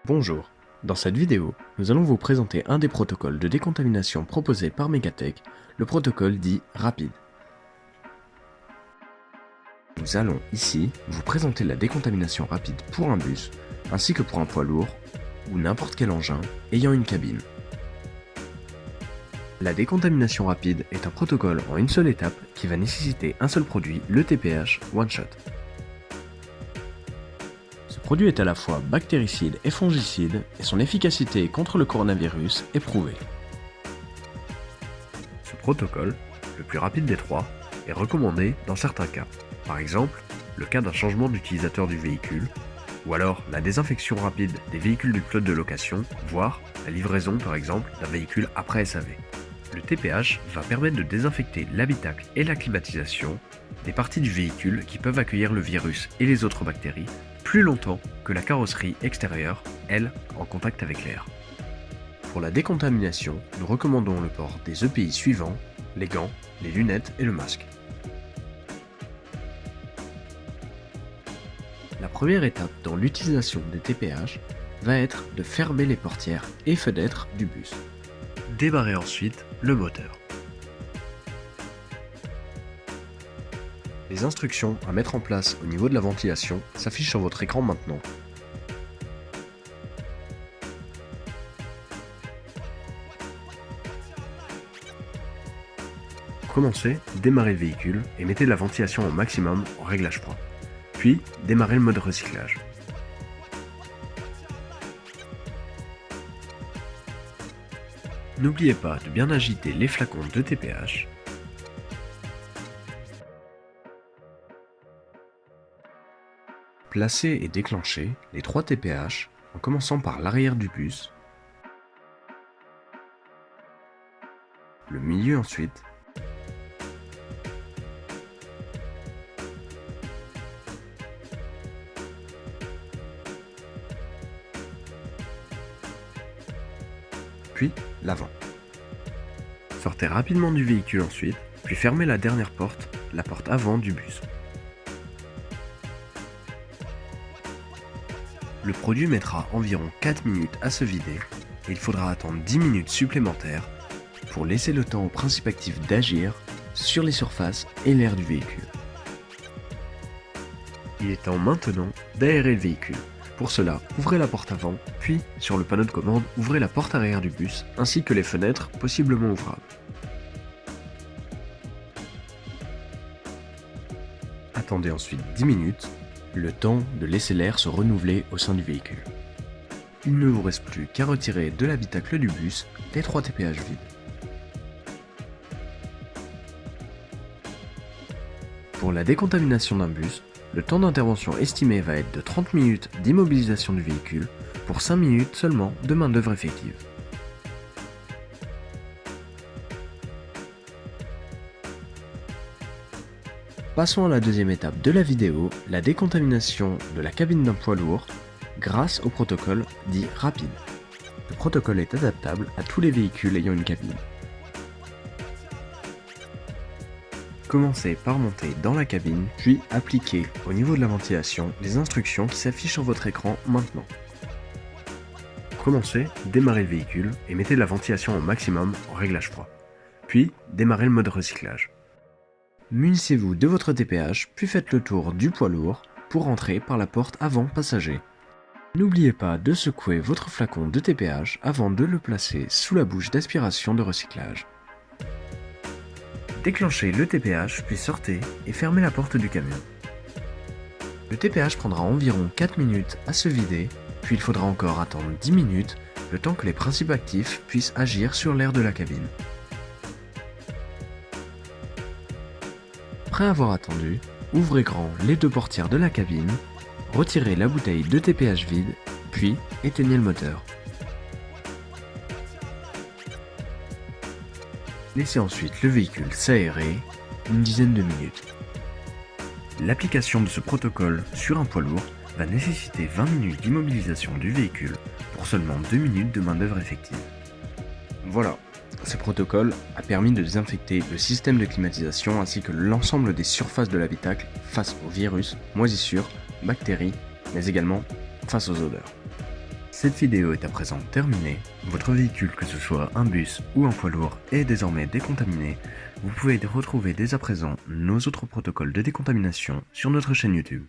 Bonjour, dans cette vidéo, nous allons vous présenter un des protocoles de décontamination proposés par Megatech, le protocole dit RAPID. Nous allons ici vous présenter la décontamination rapide pour un bus, ainsi que pour un poids lourd, ou n'importe quel engin ayant une cabine. La décontamination rapide est un protocole en une seule étape qui va nécessiter un seul produit, le TPH One Shot. Ce produit est à la fois bactéricide et fongicide et son efficacité contre le coronavirus est prouvée. Ce protocole, le plus rapide des trois, est recommandé dans certains cas. Par exemple, le cas d'un changement d'utilisateur du véhicule, ou alors la désinfection rapide des véhicules du flotte de location, voire la livraison par exemple d'un véhicule après SAV. Le TPH va permettre de désinfecter l'habitacle et la climatisation, des parties du véhicule qui peuvent accueillir le virus et les autres bactéries, plus longtemps que la carrosserie extérieure, elle, en contact avec l'air. Pour la décontamination, nous recommandons le port des EPI suivants, les gants, les lunettes et le masque. La première étape dans l'utilisation des TPH va être de fermer les portières et fenêtres du bus. Démarrer ensuite le moteur. Les instructions à mettre en place au niveau de la ventilation s'affichent sur votre écran maintenant. Pour commencer, démarrez le véhicule et mettez la ventilation au maximum en réglage froid. Puis, démarrez le mode recyclage. N'oubliez pas de bien agiter les flacons de TPH. Placez et déclenchez les 3 TPH en commençant par l'arrière du bus, le milieu ensuite, puis l'avant. Sortez rapidement du véhicule ensuite, puis fermez la dernière porte, la porte avant du bus. Le produit mettra environ 4 minutes à se vider et il faudra attendre 10 minutes supplémentaires pour laisser le temps au principe actif d'agir sur les surfaces et l'air du véhicule. Il est temps maintenant d'aérer le véhicule. Pour cela, ouvrez la porte avant, puis sur le panneau de commande, ouvrez la porte arrière du bus ainsi que les fenêtres possiblement ouvrables. Attendez ensuite 10 minutes, le temps de laisser l'air se renouveler au sein du véhicule. Il ne vous reste plus qu'à retirer de l'habitacle du bus les 3 TPH vides. Pour la décontamination d'un bus, le temps d'intervention estimé va être de 30 minutes d'immobilisation du véhicule pour 5 minutes seulement de main-d'œuvre effective. Passons à la deuxième étape de la vidéo, la décontamination de la cabine d'un poids lourd grâce au protocole dit RAPID. Le protocole est adaptable à tous les véhicules ayant une cabine. Commencez par monter dans la cabine, puis appliquez au niveau de la ventilation les instructions qui s'affichent sur votre écran maintenant. Pour commencer, démarrez le véhicule et mettez la ventilation au maximum en réglage froid. Puis, démarrez le mode recyclage. Munissez-vous de votre TPH, puis faites le tour du poids lourd pour rentrer par la porte avant passager. N'oubliez pas de secouer votre flacon de TPH avant de le placer sous la bouche d'aspiration de recyclage. Déclenchez le TPH, puis sortez et fermez la porte du camion. Le TPH prendra environ 4 minutes à se vider, puis il faudra encore attendre 10 minutes, le temps que les principes actifs puissent agir sur l'air de la cabine. Après avoir attendu, ouvrez grand les 2 portières de la cabine, retirez la bouteille de TPH vide, puis éteignez le moteur. Laissez ensuite le véhicule s'aérer une dizaine de minutes. L'application de ce protocole sur un poids lourd va nécessiter 20 minutes d'immobilisation du véhicule pour seulement 2 minutes de main-d'œuvre effective. Voilà. Ce protocole a permis de désinfecter le système de climatisation ainsi que l'ensemble des surfaces de l'habitacle face aux virus, moisissures, bactéries, mais également face aux odeurs. Cette vidéo est à présent terminée. Votre véhicule, que ce soit un bus ou un poids lourd, est désormais décontaminé. Vous pouvez retrouver dès à présent nos autres protocoles de décontamination sur notre chaîne YouTube.